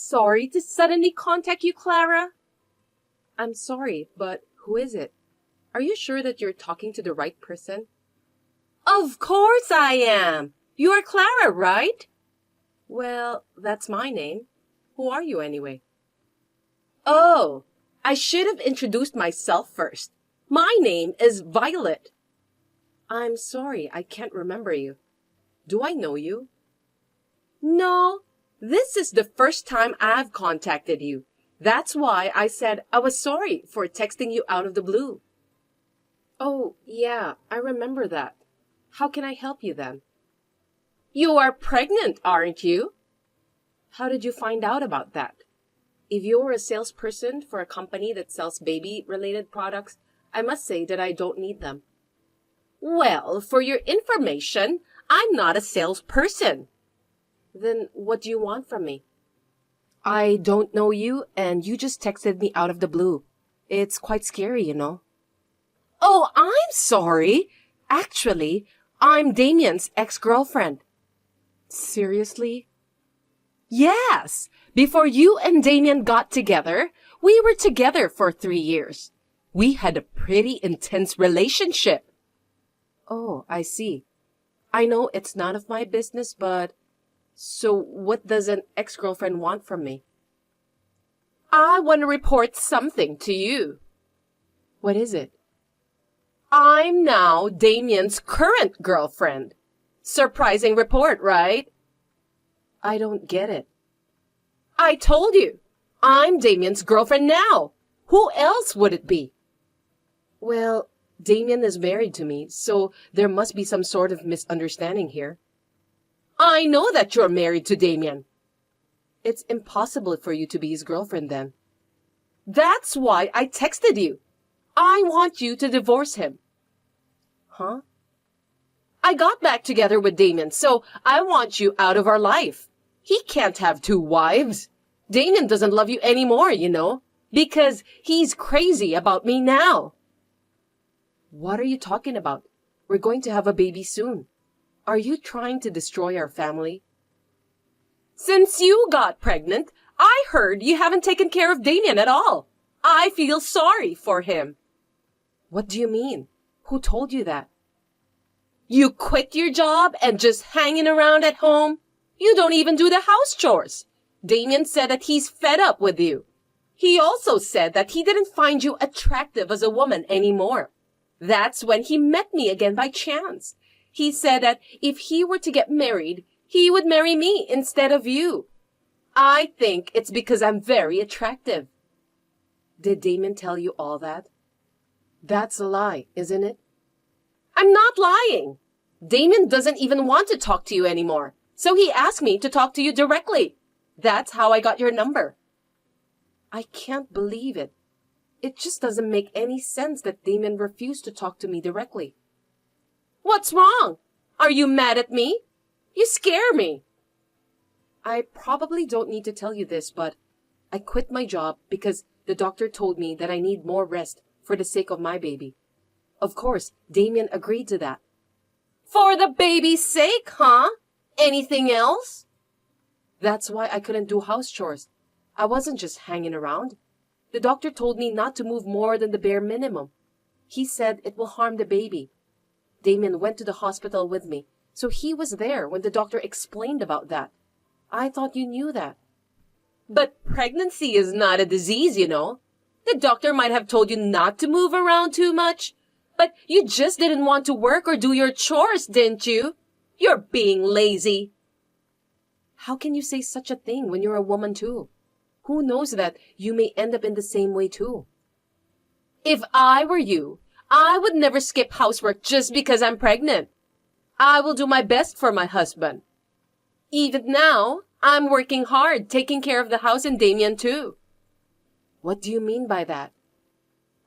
Sorry to suddenly contact you, Clara. I'm sorry, but who is it? Are you sure that you're talking to the right person? Of course I am. You're Clara, right? Well, that's my name. Who are you anyway? Oh, I should have introduced myself first. My name is Violet. I'm sorry, I can't remember you. Do I know you? No, this is the first time I've contacted you. That's why I said I was sorry for texting you out of the blue. Oh, yeah, I remember that. How can I help you then? You are pregnant, aren't you? How did you find out about that? If you're a salesperson for a company that sells baby-related products, I must say that I don't need them. Well, for your information, I'm not a salesperson. Then what do you want from me? I don't know you, and you just texted me out of the blue. It's quite scary, you know. Oh, I'm sorry. Actually, I'm Damien's ex-girlfriend. Seriously? Yes. Before you and Damien got together, we were together for 3 years. We had a pretty intense relationship. Oh, I see. I know it's none of my business, but... So what does an ex-girlfriend want from me? I want to report something to you. What is it? I'm now Damien's current girlfriend. Surprising report, right? I don't get it. I told you. I'm Damien's girlfriend now. Who else would it be? Well, Damien is married to me, so there must be some sort of misunderstanding here. I know that you're married to Damien. It's impossible for you to be his girlfriend then. That's why I texted you. I want you to divorce him. Huh? I got back together with Damien, so I want you out of our life. He can't have 2 wives. Damien doesn't love you anymore, you know, because he's crazy about me now. What are you talking about? We're going to have a baby soon. Are you trying to destroy our family? Since you got pregnant, I heard you haven't taken care of Damien at all. I feel sorry for him. What do you mean? Who told you that? You quit your job and just hanging around at home? You don't even do the house chores. Damien said that he's fed up with you. He also said that he didn't find you attractive as a woman anymore. That's when he met me again by chance. He said that if he were to get married, he would marry me instead of you. I think it's because I'm very attractive. Did Damien tell you all that? That's a lie, isn't it? I'm not lying. Damien doesn't even want to talk to you anymore, so he asked me to talk to you directly. That's how I got your number. I can't believe it. It just doesn't make any sense that Damien refused to talk to me directly. What's wrong? Are you mad at me? You scare me. I probably don't need to tell you this, but I quit my job because the doctor told me that I need more rest for the sake of my baby. Of course, Damien agreed to that. For the baby's sake, huh? Anything else? That's why I couldn't do house chores. I wasn't just hanging around. The doctor told me not to move more than the bare minimum. He said it will harm the baby. Damien went to the hospital with me, so he was there when the doctor explained about that. I thought you knew that. But pregnancy is not a disease, you know. The doctor might have told you not to move around too much, but you just didn't want to work or do your chores, didn't you? You're being lazy. How can you say such a thing when you're a woman too? Who knows that you may end up in the same way too? If I were you, I would never skip housework just because I'm pregnant. I will do my best for my husband. Even now, I'm working hard, taking care of the house and Damien too. What do you mean by that?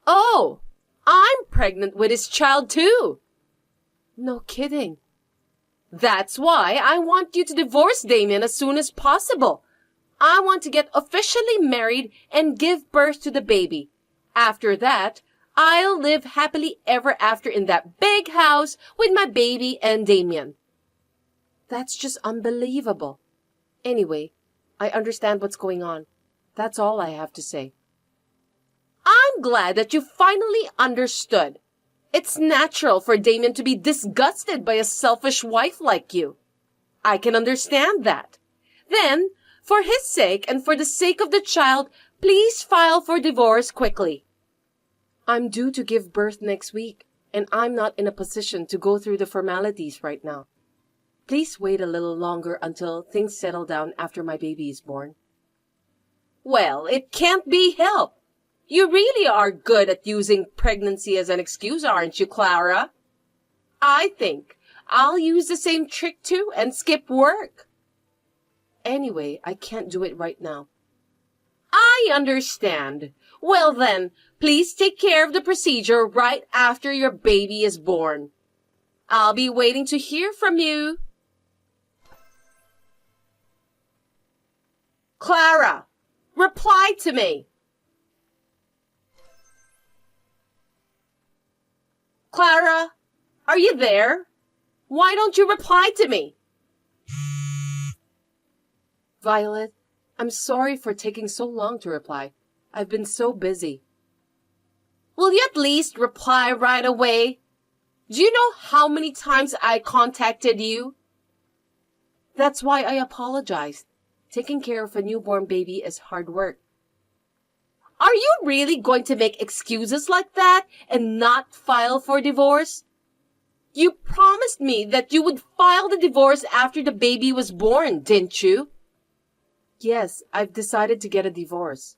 Oh, I'm pregnant with his child too. No kidding. That's why I want you to divorce Damien as soon as possible. I want to get officially married and give birth to the baby. After that, I'll live happily ever after in that big house with my baby and Damien. That's just unbelievable. Anyway, I understand what's going on. That's all I have to say. I'm glad that you finally understood. It's natural for Damon to be disgusted by a selfish wife like you. I can understand that. Then, for his sake and for the sake of the child, please file for divorce quickly. I'm due to give birth next week, and I'm not in a position to go through the formalities right now. Please wait a little longer until things settle down after my baby is born. Well, it can't be helped. You really are good at using pregnancy as an excuse, aren't you, Clara? I think I'll use the same trick too and skip work. Anyway, I can't do it right now. I understand. Well then, please take care of the procedure right after your baby is born. I'll be waiting to hear from you. Clara, reply to me. Clara, are you there? Why don't you reply to me? Violet, I'm sorry for taking so long to reply. I've been so busy. Will you at least reply right away? Do you know how many times I contacted you? That's why I apologized. Taking care of a newborn baby is hard work. Are you really going to make excuses like that and not file for divorce? You promised me that you would file the divorce after the baby was born, didn't you? Yes, I've decided to get a divorce.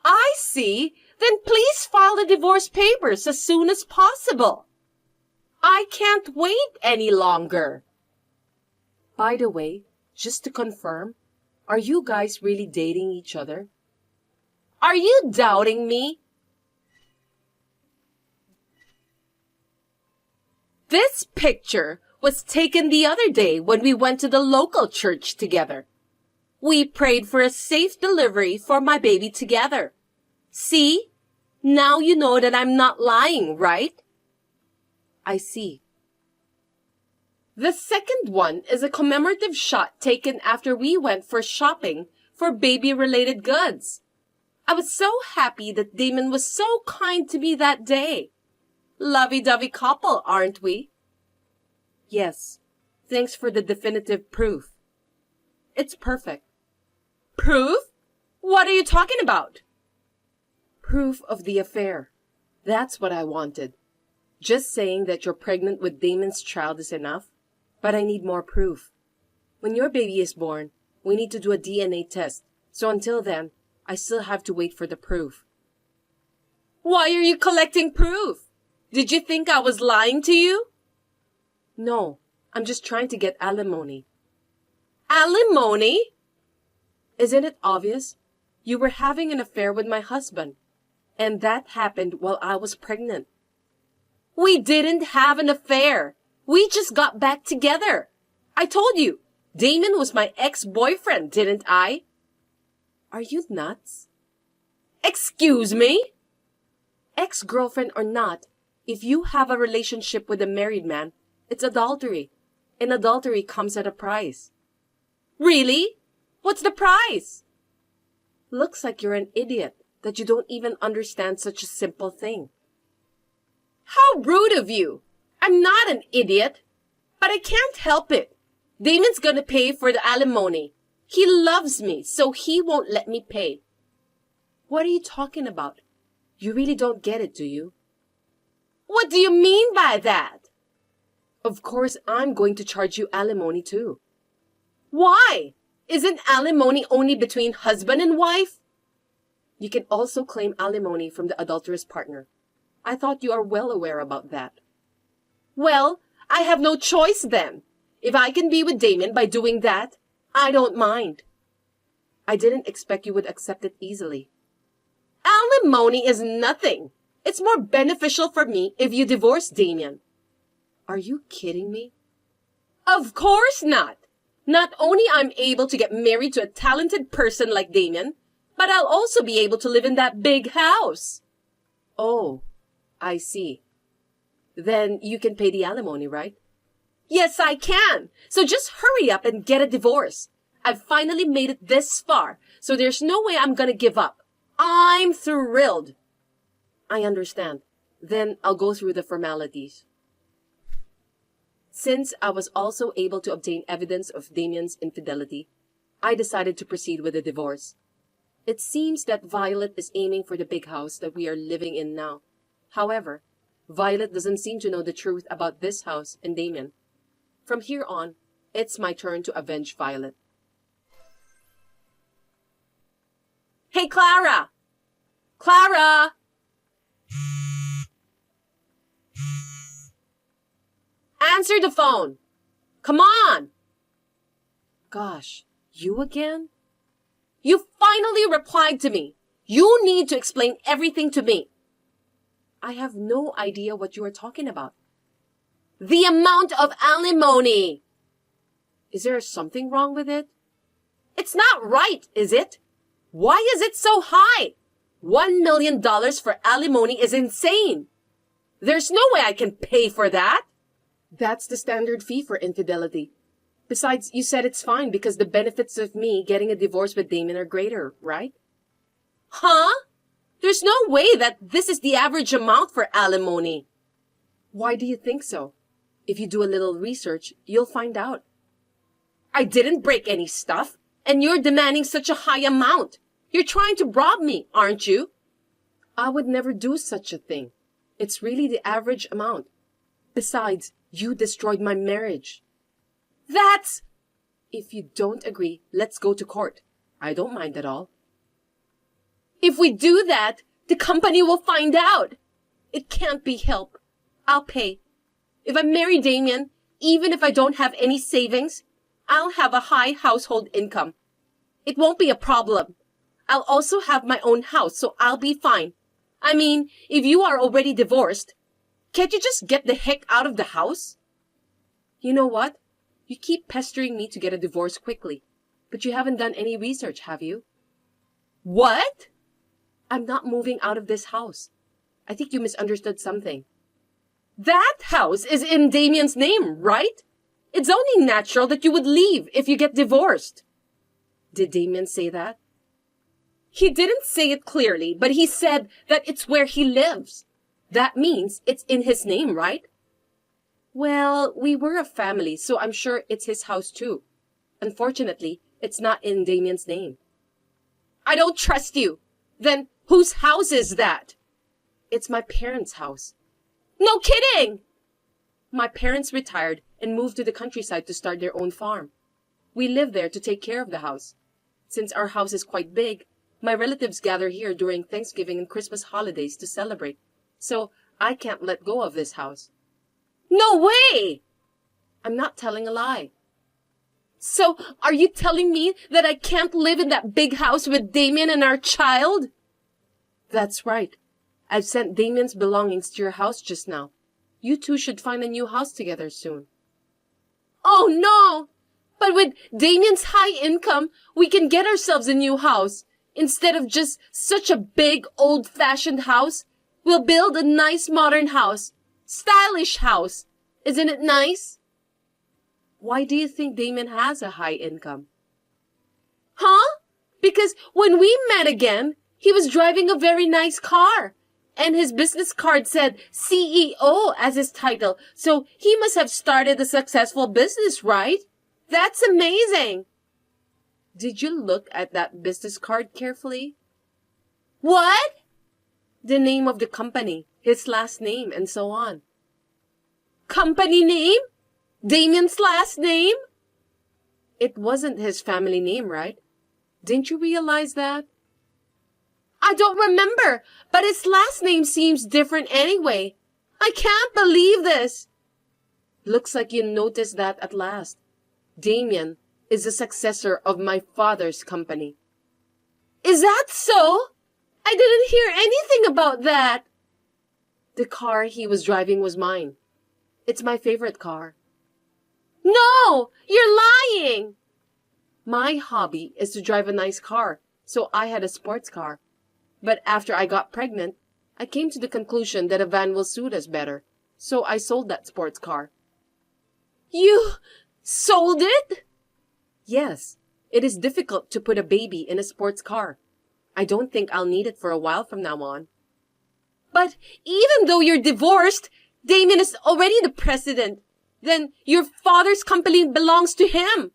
I see. Then please file the divorce papers as soon as possible. I can't wait any longer. By the way, just to confirm, are you guys really dating each other? Are you doubting me? This picture was taken the other day when we went to the local church together. We prayed for a safe delivery for my baby together. See? Now you know that I'm not lying, right? I see. The second one is a commemorative shot taken after we went for shopping for baby-related goods. I was so happy that Damon was so kind to me that day. Lovey-dovey couple, aren't we? Yes. Thanks for the definitive proof. It's perfect. Proof? What are you talking about? Proof of the affair. That's what I wanted. Just saying that you're pregnant with Damon's child is enough, but I need more proof. When your baby is born, we need to do a DNA test, so until then, I still have to wait for the proof. Why are you collecting proof? Did you think I was lying to you? No, I'm just trying to get alimony. Alimony? Isn't it obvious? You were having an affair with my husband, and that happened while I was pregnant. We didn't have an affair. We just got back together. I told you, Damon was my ex-boyfriend, didn't I? Are you nuts? Excuse me? Ex-girlfriend or not, if you have a relationship with a married man, it's adultery. And adultery comes at a price. Really? What's the price? Looks like you're an idiot, that you don't even understand such a simple thing. How rude of you! I'm not an idiot, but I can't help it. Damon's gonna pay for the alimony. He loves me, so he won't let me pay. What are you talking about? You really don't get it, do you? What do you mean by that? Of course, I'm going to charge you alimony too. Why? Isn't alimony only between husband and wife? You can also claim alimony from the adulterous partner. I thought you are well aware about that. Well, I have no choice then. If I can be with Damon by doing that, I don't mind. I didn't expect you would accept it easily. Alimony is nothing. It's more beneficial for me if you divorce Damon. Are you kidding me? Of course not. Not only I'm able to get married to a talented person like Damon, but I'll also be able to live in that big house. Oh, I see. Then you can pay the alimony, right? Yes, I can. So just hurry up and get a divorce. I've finally made it this far, so there's no way I'm gonna give up. I'm thrilled. I understand. Then I'll go through the formalities. Since I was also able to obtain evidence of Damien's infidelity, I decided to proceed with the divorce. It seems that Violet is aiming for the big house that we are living in now. However, Violet doesn't seem to know the truth about this house and Damien. From here on, it's my turn to avenge Violet. Hey, Clara! Clara! Answer the phone! Come on! Gosh, you again? You finally replied to me. You need to explain everything to me. I have no idea what you are talking about. The amount of alimony! Is there something wrong with it? It's not right, is it? Why is it so high? $1 million for alimony is insane. There's no way I can pay for that. That's the standard fee for infidelity. Besides, you said it's fine because the benefits of me getting a divorce with Damien are greater, right? Huh? There's no way that this is the average amount for alimony. Why do you think so? If you do a little research, you'll find out. I didn't break any stuff, and you're demanding such a high amount. You're trying to rob me, aren't you? I would never do such a thing. It's really the average amount. Besides, you destroyed my marriage. That's... If you don't agree, let's go to court. I don't mind at all. If we do that, the company will find out. It can't be helped. I'll pay. If I marry Damien, even if I don't have any savings, I'll have a high household income. It won't be a problem. I'll also have my own house, so I'll be fine. I mean, if you are already divorced, can't you just get the heck out of the house? You know what? You keep pestering me to get a divorce quickly, but you haven't done any research, have you? What? I'm not moving out of this house. I think you misunderstood something. That house is in Damien's name, right? It's only natural that you would leave if you get divorced. Did Damien say that? He didn't say it clearly, but he said that it's where he lives. That means it's in his name, right? Well, we were a family, so I'm sure it's his house too. Unfortunately, it's not in Damien's name. I don't trust you. Then whose house is that? It's my parents' house. No kidding! My parents retired and moved to the countryside to start their own farm. We live there to take care of the house. Since our house is quite big, my relatives gather here during Thanksgiving and Christmas holidays to celebrate. So I can't let go of this house. No way! I'm not telling a lie. So are you telling me that I can't live in that big house with Damien and our child? That's right. I've sent Damien's belongings to your house just now. You two should find a new house together soon. Oh no! But with Damien's high income, we can get ourselves a new house. Instead of just such a big, old-fashioned house, we'll build a nice modern house. Stylish house. Isn't it nice? Why do you think Damien has a high income? Huh? Because when we met again, he was driving a very nice car. And his business card said CEO as his title. So he must have started a successful business, right? That's amazing. Did you look at that business card carefully? What? The name of the company, his last name, and so on. Company name? Damien's last name? It wasn't his family name, right? Didn't you realize that? I don't remember, but his last name seems different anyway. I can't believe this. Looks like you noticed that at last. Damien is the successor of my father's company. Is that so? I didn't hear anything about that. The car he was driving was mine. It's my favorite car. No, you're lying. My hobby is to drive a nice car, so I had a sports car. But after I got pregnant, I came to the conclusion that a van will suit us better, so I sold that sports car. You sold it? Yes, It is difficult to put a baby in a sports car. I don't think I'll need it for a while from now on. But even though you're divorced, Damien is already the president. Then your father's company belongs to him.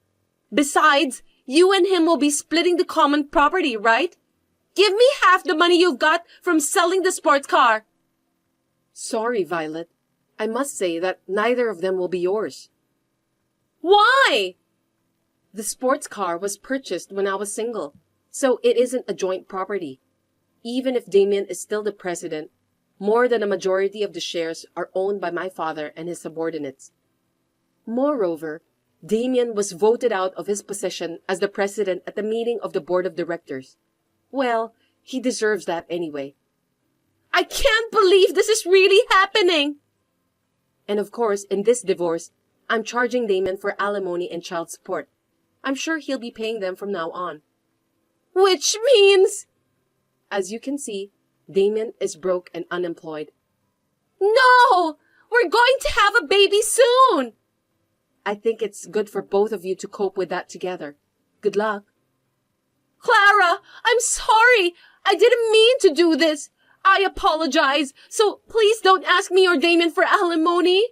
Besides, you and him will be splitting the common property, right? Give me half the money you've got from selling the sports car. Sorry, Violet. I must say that neither of them will be yours. Why? The sports car was purchased when I was single, so it isn't a joint property. Even if Damien is still the president, more than a majority of the shares are owned by my father and his subordinates. Moreover, Damien was voted out of his position as the president at the meeting of the board of directors. Well, he deserves that anyway. I can't believe this is really happening! And of course, in this divorce, I'm charging Damien for alimony and child support. I'm sure he'll be paying them from now on. Which means... As you can see, Damien is broke and unemployed. No! We're going to have a baby soon! I think it's good for both of you to cope with that together. Good luck. Clara, I'm sorry. I didn't mean to do this. I apologize. So please don't ask me or Damien for alimony.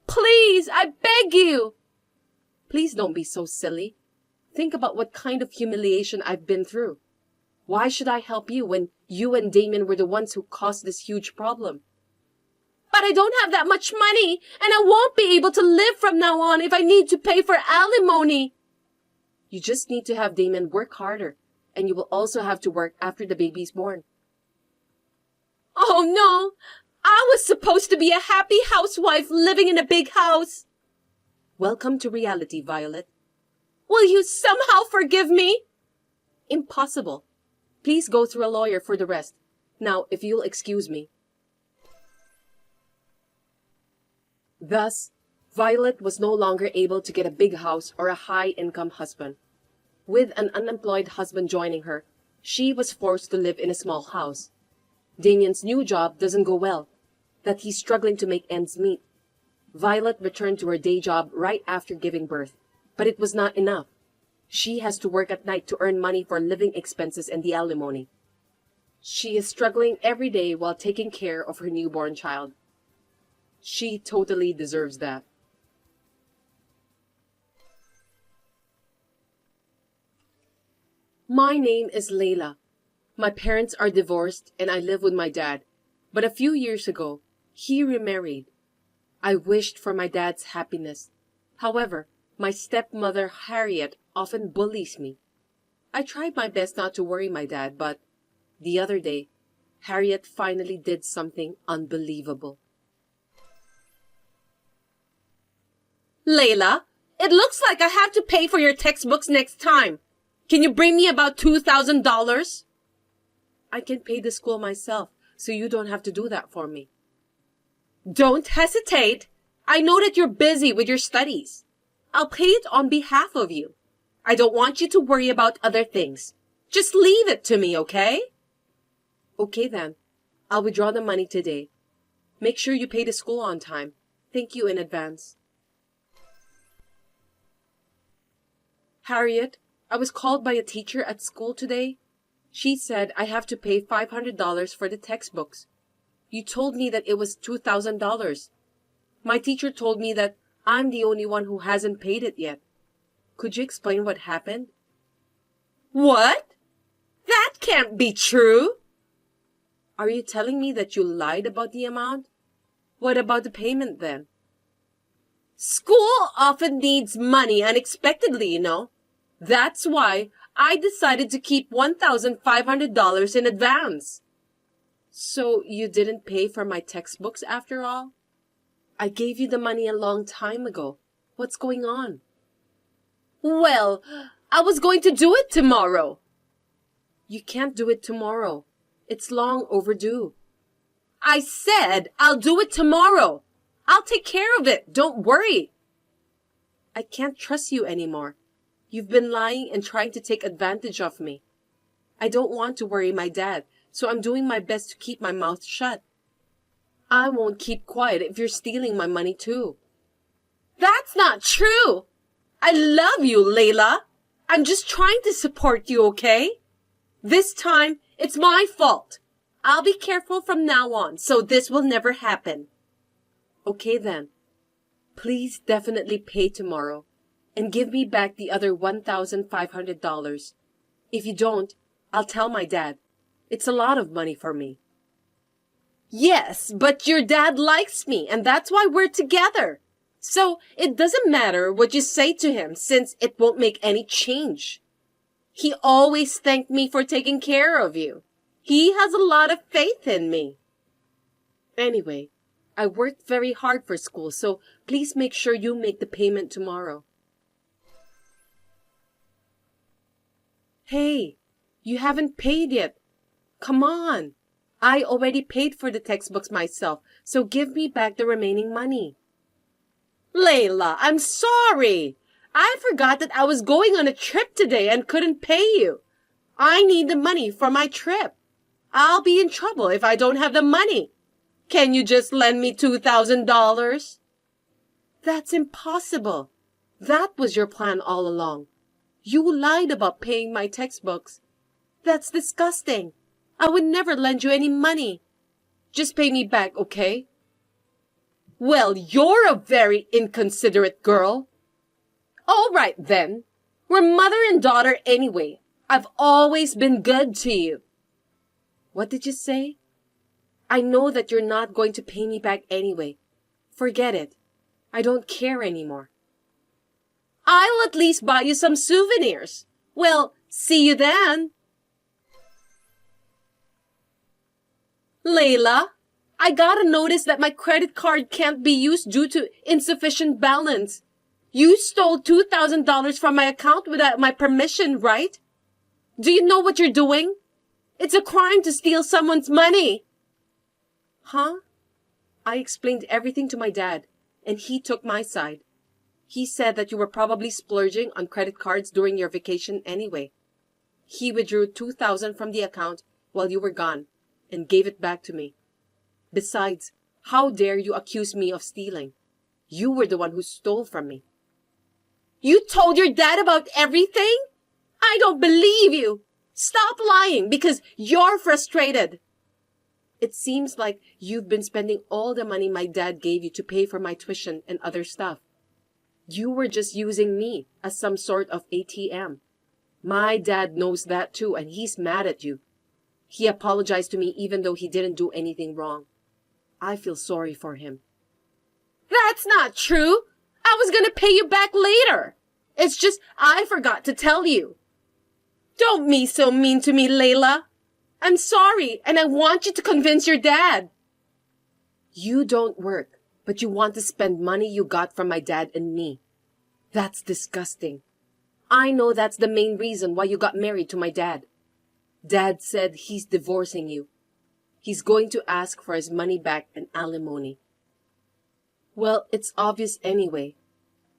Please, I beg you. Please don't be so silly. Think about what kind of humiliation I've been through. Why should I help you when you and Damien were the ones who caused this huge problem? But I don't have that much money, and I won't be able to live from now on if I need to pay for alimony. You just need to have Damien work harder, and you will also have to work after the baby's born. Oh no! I was supposed to be a happy housewife living in a big house. Welcome to reality, Violet. Will you somehow forgive me? Impossible. Please go through a lawyer for the rest. Now, if you'll excuse me. Thus, Violet was no longer able to get a big house or a high-income husband. With an unemployed husband joining her, she was forced to live in a small house. Damien's new job doesn't go well, that he's struggling to make ends meet. Violet returned to her day job right after giving birth, but it was not enough. She has to work at night to earn money for living expenses and the alimony. She is struggling every day while taking care of her newborn child. She totally deserves that. My name is Layla. My parents are divorced and I live with my dad. But a few years ago, he remarried. I wished for my dad's happiness. However, my stepmother Harriet often bullies me. I tried my best not to worry my dad, but the other day, Harriet finally did something unbelievable. Layla, it looks like I have to pay for your textbooks next time. Can you bring me about $2,000? I can pay the school myself, so you don't have to do that for me. Don't hesitate. I know that you're busy with your studies. I'll pay it on behalf of you. I don't want you to worry about other things. Just leave it to me, okay? Okay then. I'll withdraw the money today. Make sure you pay the school on time. Thank you in advance. Harriet, I was called by a teacher at school today. She said I have to pay $500 for the textbooks. You told me that it was $2,000. My teacher told me that I'm the only one who hasn't paid it yet. Could you explain what happened? What? That can't be true. Are you telling me that you lied about the amount? What about the payment then? School often needs money unexpectedly, you know. That's why I decided to keep $1,500 in advance. So you didn't pay for my textbooks after all? I gave you the money a long time ago. What's going on? Well, I was going to do it tomorrow. You can't do it tomorrow. It's long overdue. I said I'll do it tomorrow. I'll take care of it. Don't worry. I can't trust you anymore. You've been lying and trying to take advantage of me. I don't want to worry my dad, so I'm doing my best to keep my mouth shut. I won't keep quiet if you're stealing my money too. That's not true. I love you, Layla. I'm just trying to support you, okay? This time, it's my fault. I'll be careful from now on, so this will never happen. Okay then. Please definitely pay tomorrow and give me back the other $1,500. If you don't, I'll tell my dad. It's a lot of money for me. Yes, but your dad likes me, and that's why we're together. So it doesn't matter what you say to him, since it won't make any change. He always thanked me for taking care of you. He has a lot of faith in me. Anyway, I worked very hard for school, so please make sure you make the payment tomorrow. Hey, you haven't paid yet. Come on. I already paid for the textbooks myself, so give me back the remaining money. Layla, I'm sorry. I forgot that I was going on a trip today and couldn't pay you. I need the money for my trip. I'll be in trouble if I don't have the money. Can you just lend me $2,000? That's impossible. That was your plan all along. You lied about paying my textbooks. That's disgusting. I would never lend you any money. Just pay me back, okay? Well, you're a very inconsiderate girl. All right, then. We're mother and daughter anyway. I've always been good to you. What did you say? I know that you're not going to pay me back anyway. Forget it. I don't care anymore. I'll at least buy you some souvenirs. Well, see you then. Layla, I got a notice that my credit card can't be used due to insufficient balance. You stole $2,000 from my account without my permission, right? Do you know what you're doing? It's a crime to steal someone's money. Huh? I explained everything to my dad, and he took my side. He said that you were probably splurging on credit cards during your vacation anyway. He withdrew $2,000 from the account while you were gone and gave it back to me. Besides, how dare you accuse me of stealing? You were the one who stole from me. You told your dad about everything? I don't believe you. Stop lying because you're frustrated. It seems like you've been spending all the money my dad gave you to pay for my tuition and other stuff. You were just using me as some sort of ATM. My dad knows that too, and he's mad at you. He apologized to me even though he didn't do anything wrong. I feel sorry for him. That's not true. I was gonna pay you back later. It's just I forgot to tell you. Don't be so mean to me, Layla. I'm sorry, and I want you to convince your dad. You don't work, but you want to spend money you got from my dad and me. That's disgusting. I know that's the main reason why you got married to my dad. Dad said he's divorcing you. He's going to ask for his money back and alimony. Well, it's obvious anyway.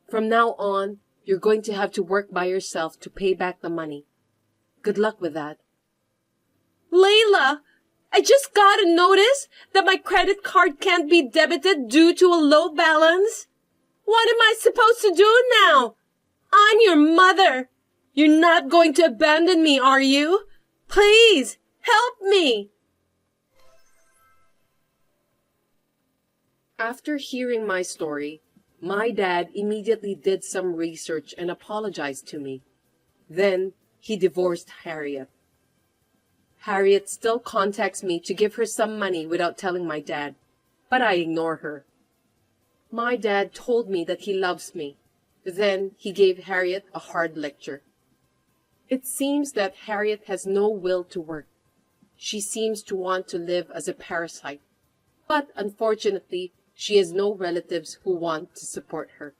From now on, you're going to have to work by yourself to pay back the money. Good luck with that. Layla, I just got a notice that my credit card can't be debited due to a low balance. What am I supposed to do now? I'm your mother. You're not going to abandon me, are you? Please, help me. After hearing my story, my dad immediately did some research and apologized to me. Then he divorced Harriet. Harriet still contacts me to give her some money without telling my dad, but I ignore her. My dad told me that he loves me. Then he gave Harriet a hard lecture. It seems that Harriet has no will to work. She seems to want to live as a parasite, but unfortunately, she has no relatives who want to support her.